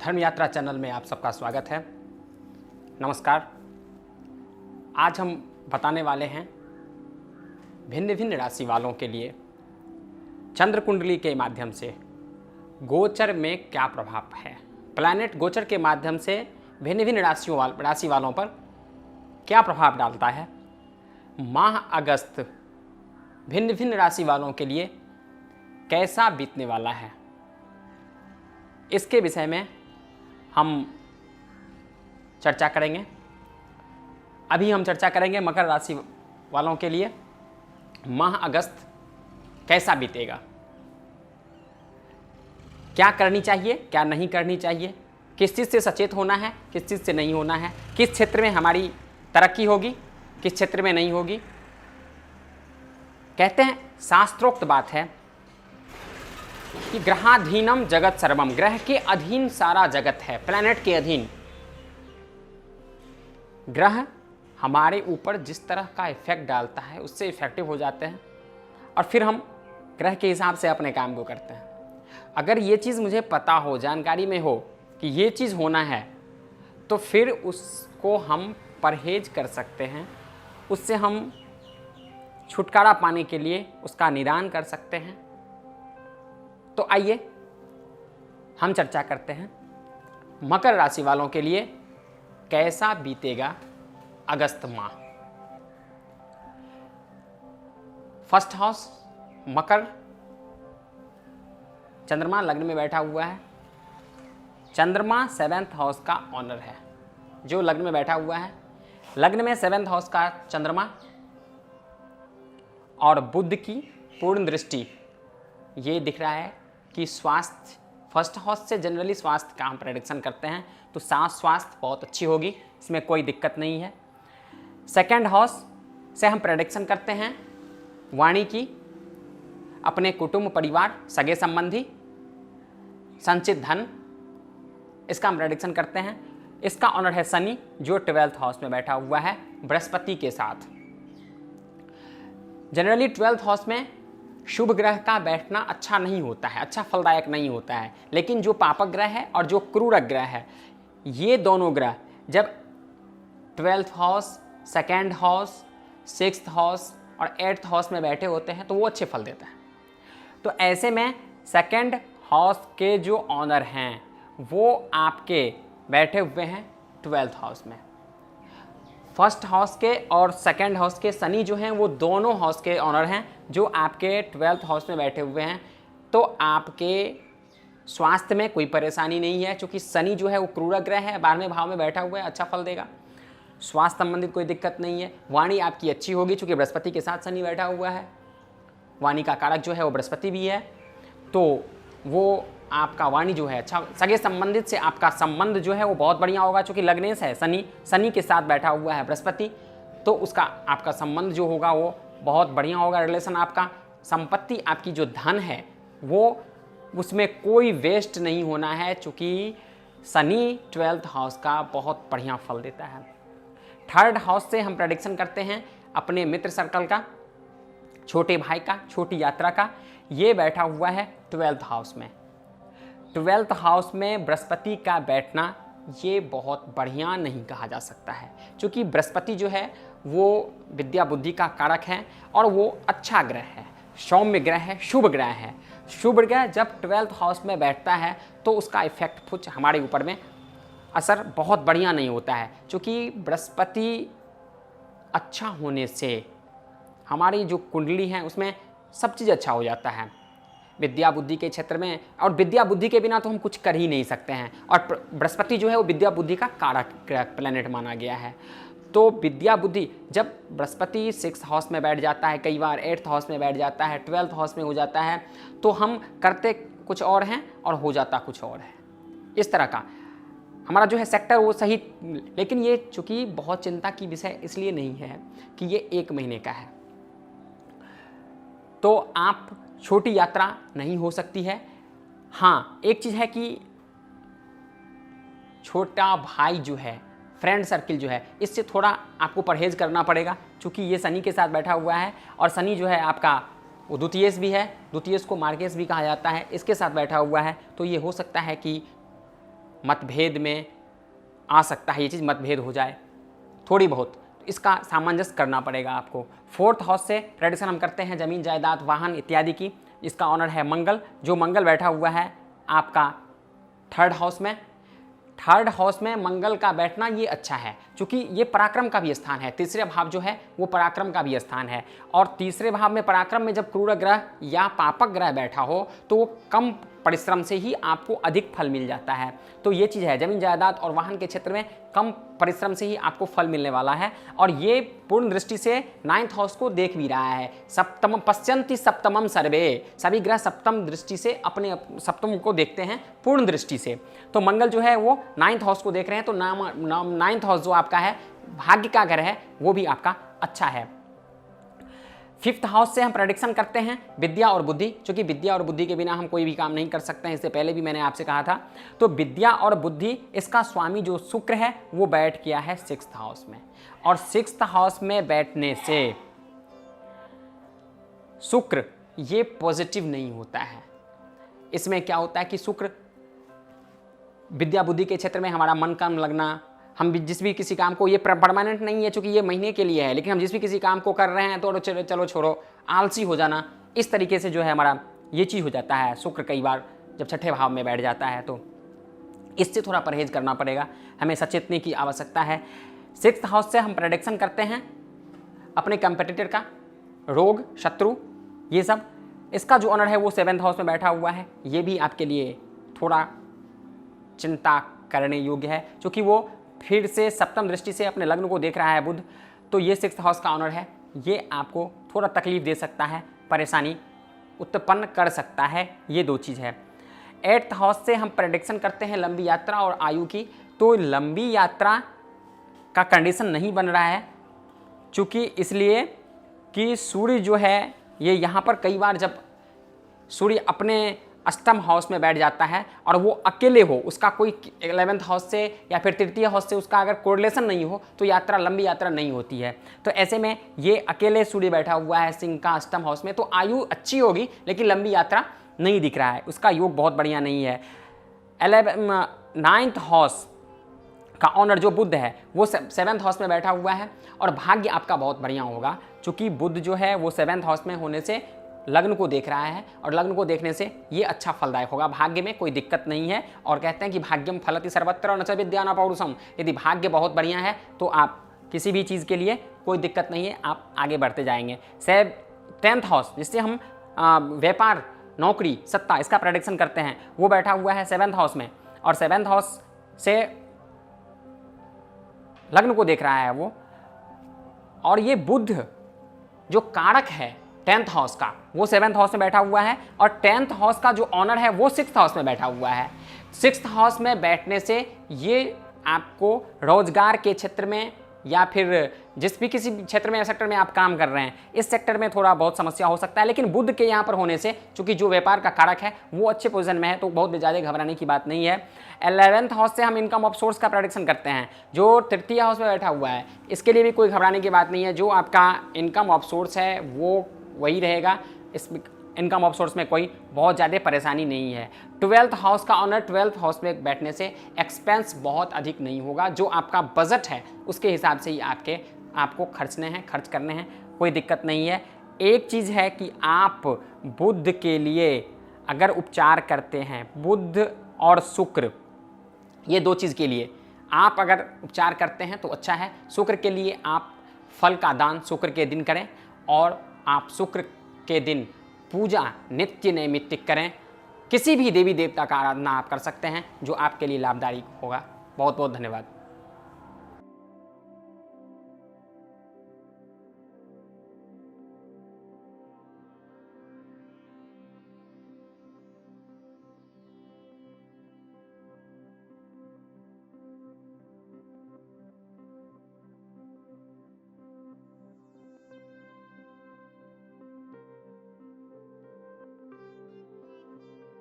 धर्म यात्रा चैनल में आप सबका स्वागत है। नमस्कार। आज हम बताने वाले हैं भिन्न भिन्न राशि वालों के लिए चंद्र कुंडली के माध्यम से गोचर में क्या प्रभाव है। प्लैनेट गोचर के माध्यम से भिन्न भिन्न राशि वालों पर क्या प्रभाव डालता है। माह अगस्त भिन्न भिन्न राशि वालों के लिए कैसा बीतने वाला है, इसके विषय में हम चर्चा करेंगे। अभी हम चर्चा करेंगे मकर राशि वालों के लिए माह अगस्त कैसा बीतेगा, क्या करनी चाहिए, क्या नहीं करनी चाहिए, किस चीज़ से सचेत होना है, किस चीज़ से नहीं होना है, किस क्षेत्र में हमारी तरक्की होगी, किस क्षेत्र में नहीं होगी। कहते हैं, शास्त्रोक्त बात है कि ग्रहाधीनम जगत सर्वम, ग्रह के अधीन सारा जगत है, प्लैनेट के अधीन। ग्रह हमारे ऊपर जिस तरह का इफेक्ट डालता है उससे इफेक्टिव हो जाते हैं और फिर हम ग्रह के हिसाब से अपने काम को करते हैं। अगर ये चीज़ मुझे पता हो, जानकारी में हो कि ये चीज़ होना है, तो फिर उसको हम परहेज कर सकते हैं, उससे हम छुटकारा पाने के लिए उसका निदान कर सकते हैं। तो आइए हम चर्चा करते हैं मकर राशि वालों के लिए कैसा बीतेगा अगस्त माह। फर्स्ट हाउस मकर, चंद्रमा लग्न में बैठा हुआ है। चंद्रमा 7th हाउस का ऑनर है, जो लग्न में बैठा हुआ है। लग्न में 7th हाउस का चंद्रमा और बुध की पूर्ण दृष्टि, ये दिख रहा है कि स्वास्थ्य, फर्स्ट हाउस से जनरली स्वास्थ्य का हम प्रेडिक्शन करते हैं, तो स्वास्थ्य बहुत अच्छी होगी, इसमें कोई दिक्कत नहीं है। सेकंड हाउस से हम प्रेडिक्शन करते हैं वाणी की, अपने कुटुंब, परिवार, सगे संबंधी, संचित धन, इसका हम प्रेडिक्शन करते हैं। इसका ऑनर है शनि, जो 12th हाउस में बैठा हुआ है बृहस्पति के साथ। जनरली 12th हाउस में शुभ ग्रह का बैठना अच्छा नहीं होता है, अच्छा फलदायक नहीं होता है। लेकिन जो पापक ग्रह है और जो क्रूरक ग्रह है, ये दोनों ग्रह जब 12th house, 2nd house, 6th house और 8th हाउस में बैठे होते हैं तो वो अच्छे फल देता है। तो ऐसे में 2nd हाउस के जो ऑनर हैं वो आपके बैठे हुए हैं 12th हाउस में। फर्स्ट हाउस के और 2nd हाउस के शनि जो हैं वो दोनों हाउस के ऑनर हैं, जो आपके 12th हाउस में बैठे हुए हैं। तो आपके स्वास्थ्य में कोई परेशानी नहीं है, क्योंकि शनि जो है वो क्रूरक ग्रह है, 12वें भाव में बैठा हुआ है, अच्छा फल देगा। स्वास्थ्य संबंधित कोई दिक्कत नहीं है। वाणी आपकी अच्छी होगी, क्योंकि बृहस्पति के साथ शनि बैठा हुआ है। वाणी का कारक जो है वो बृहस्पति भी है, तो वो आपका वाणी जो है अच्छा। सगे संबंधित से आपका संबंध जो है वो बहुत बढ़िया होगा, क्योंकि लग्नेश है शनि के साथ बैठा हुआ है बृहस्पति, तो उसका आपका संबंध जो होगा वो बहुत बढ़िया होगा। रिलेशन आपका, संपत्ति आपकी जो धन है वो, उसमें कोई वेस्ट नहीं होना है, क्योंकि शनि 12th हाउस का बहुत बढ़िया फल देता है। 3rd हाउस से हम प्रेडिक्शन करते हैं अपने मित्र सर्कल का, छोटे भाई का, छोटी यात्रा का। ये बैठा हुआ है 12th हाउस में। 12th हाउस में बृहस्पति का बैठना ये बहुत बढ़िया नहीं कहा जा सकता है, क्योंकि बृहस्पति जो है वो विद्या बुद्धि का कारक है और वो अच्छा ग्रह है, सौम्य ग्रह है, शुभ ग्रह है। शुभ ग्रह जब 12th हाउस में बैठता है तो उसका इफेक्ट कुछ हमारे ऊपर में असर बहुत बढ़िया नहीं होता है, क्योंकि बृहस्पति अच्छा होने से हमारी जो कुंडली है उसमें सब चीज़ अच्छा हो जाता है, विद्या बुद्धि के क्षेत्र में। और विद्या बुद्धि के बिना तो हम कुछ कर ही नहीं सकते हैं, और बृहस्पति जो है वो विद्या बुद्धि का कारक प्लैनेट माना गया है। तो विद्या बुद्धि जब बृहस्पति 6th हाउस में बैठ जाता है, कई बार 8th हाउस में बैठ जाता है, 12th हाउस में हो जाता है, तो हम करते कुछ और हैं और हो जाता कुछ और है। इस तरह का हमारा जो है सेक्टर वो सही। लेकिन ये चूँकि बहुत चिंता की विषय इसलिए नहीं है कि ये 1 महीने का है, तो आप छोटी यात्रा नहीं हो सकती है। हाँ, एक चीज़ है कि छोटा भाई जो है, फ्रेंड सर्किल जो है, इससे थोड़ा आपको परहेज करना पड़ेगा, क्योंकि ये शनि के साथ बैठा हुआ है और शनि जो है आपका वो द्वितीयेश भी है, द्वितीयेश को मार्गेश भी कहा जाता है, इसके साथ बैठा हुआ है। तो ये हो सकता है कि मतभेद में आ सकता है, ये चीज़ मतभेद हो जाए थोड़ी बहुत, तो इसका सामंजस्य करना पड़ेगा आपको। 4th हाउस से प्रेडिक्शन हम करते हैं ज़मीन जायदाद वाहन इत्यादि की। इसका ऑनर है मंगल, जो मंगल बैठा हुआ है आपका 3rd हाउस में। 3rd हाउस में मंगल का बैठना ये अच्छा है, क्योंकि ये पराक्रम का भी स्थान है। तीसरे भाव जो है वो पराक्रम का भी स्थान है, और तीसरे भाव में पराक्रम में जब क्रूर ग्रह या पापक ग्रह बैठा हो तो वो कम परिश्रम से ही आपको अधिक फल मिल जाता है। तो ये चीज़ है, जमीन जायदाद और वाहन के क्षेत्र में कम परिश्रम से ही आपको फल मिलने वाला है। और ये पूर्ण दृष्टि से 9th हाउस को देख भी रहा है। सप्तम पश्यन्ति सप्तमम सर्वे, सभी ग्रह सप्तम दृष्टि से अपने सप्तम को देखते हैं पूर्ण दृष्टि से। तो मंगल जो है वो 9th हाउस को देख रहे हैं, तो 9th हाउस जो आपका है भाग्य का घर है वो भी आपका अच्छा है। 5th हाउस से हम प्रेडिक्शन करते हैं विद्या और बुद्धि, क्योंकि विद्या और बुद्धि के बिना हम कोई भी काम नहीं कर सकते हैं, इससे पहले भी मैंने आपसे कहा था। तो विद्या और बुद्धि, इसका स्वामी जो शुक्र है वो बैठ गया है 6th हाउस में, और 6th हाउस में बैठने से शुक्र ये पॉजिटिव नहीं होता है। इसमें क्या होता है कि शुक्र विद्या बुद्धि के क्षेत्र में हमारा मन कम लगना, हम जिस भी किसी काम को, ये परमानेंट नहीं है क्योंकि ये महीने के लिए है, लेकिन हम जिस भी किसी काम को कर रहे हैं तो चलो छोड़ो, आलसी हो जाना, इस तरीके से जो है हमारा ये चीज़ हो जाता है। शुक्र कई बार जब 6ठे भाव में बैठ जाता है तो इससे थोड़ा परहेज करना पड़ेगा, हमें सचेतने की आवश्यकता है। 6th हाउस से हम प्रेडिक्शन करते हैं अपने कंपेटिटर का, रोग शत्रु ये सब। इसका जो ऑनर है वो 7th हाउस में बैठा हुआ है, ये भी आपके लिए थोड़ा चिंता करने योग्य है, क्योंकि वो फिर से सप्तम दृष्टि से अपने लग्न को देख रहा है बुध। तो ये 6th हाउस का ऑनर है, ये आपको थोड़ा तकलीफ दे सकता है, परेशानी उत्पन्न कर सकता है, ये 2 चीज़ है। 8th हाउस से हम प्रेडिक्शन करते हैं लंबी यात्रा और आयु की। तो लंबी यात्रा का कंडीशन नहीं बन रहा है, चूँकि इसलिए कि सूर्य जो है ये यहाँ पर कई बार जब सूर्य अपने अष्टम हाउस में बैठ जाता है और वो अकेले हो, उसका कोई 11th हाउस से या फिर 3य हाउस से उसका अगर कोरिलेशन नहीं हो तो यात्रा लंबी यात्रा नहीं होती है। तो ऐसे में ये अकेले सूर्य बैठा हुआ है सिंह का अष्टम हाउस में, तो आयु अच्छी होगी लेकिन लंबी यात्रा नहीं दिख रहा है, उसका योग बहुत बढ़िया नहीं है। 9th हाउस का ऑनर जो बुध है वो 7th हाउस में बैठा हुआ है, और भाग्य आपका बहुत बढ़िया होगा, क्योंकि बुध जो है वो 7th हाउस में होने से लग्न को देख रहा है, और लग्न को देखने से ये अच्छा फलदायक होगा, भाग्य में कोई दिक्कत नहीं है। और कहते हैं कि भाग्यम फलति सर्वत्र न च विद्या न पौरुषम, यदि भाग्य बहुत बढ़िया है तो आप किसी भी चीज़ के लिए कोई दिक्कत नहीं है, आप आगे बढ़ते जाएंगे। 10th हाउस जिससे हम व्यापार नौकरी सत्ता इसका प्रेडिक्शन करते हैं वो बैठा हुआ है 7th हाउस में, और 7th हाउस से लग्न को देख रहा है वो। और ये बुध जो कारक है 10th हाउस का वो 7th हाउस में बैठा हुआ है, और 10th हाउस का जो ऑनर है वो 6th हाउस में बैठा हुआ है। 6th हाउस में बैठने से ये आपको रोजगार के क्षेत्र में या फिर जिस भी किसी क्षेत्र में या सेक्टर में आप काम कर रहे हैं, इस सेक्टर में थोड़ा बहुत समस्या हो सकता है, लेकिन बुध के यहाँ पर होने से चूंकि जो व्यापार का कारक है वो अच्छे पोजीशन में है तो बहुत ज़्यादा घबराने की बात नहीं है। 11th हाउस से हम इनकम ऑफ सोर्स का प्रेडिक्शन करते हैं, जो 3य हाउस में बैठा हुआ है, इसके लिए भी कोई घबराने की बात नहीं है। जो आपका इनकम ऑफ सोर्स है वो वही रहेगा, इस इनकम ऑफ सोर्स में कोई बहुत ज़्यादा परेशानी नहीं है। 12th हाउस का ऑनर 12th हाउस में बैठने से एक्सपेंस बहुत अधिक नहीं होगा, जो आपका बजट है उसके हिसाब से ही आपको खर्च करने हैं, कोई दिक्कत नहीं है। एक चीज़ है कि आप बुध के लिए अगर उपचार करते हैं, बुध और शुक्र ये 2 चीज़ के लिए आप अगर उपचार करते हैं तो अच्छा है। शुक्र के लिए आप फल का दान शुक्र के दिन करें, और आप शुक्र के दिन पूजा नित्य नैमित्तिक करें। किसी भी देवी देवता का आराधना आप कर सकते हैं जो आपके लिए लाभदायक होगा। बहुत बहुत धन्यवाद।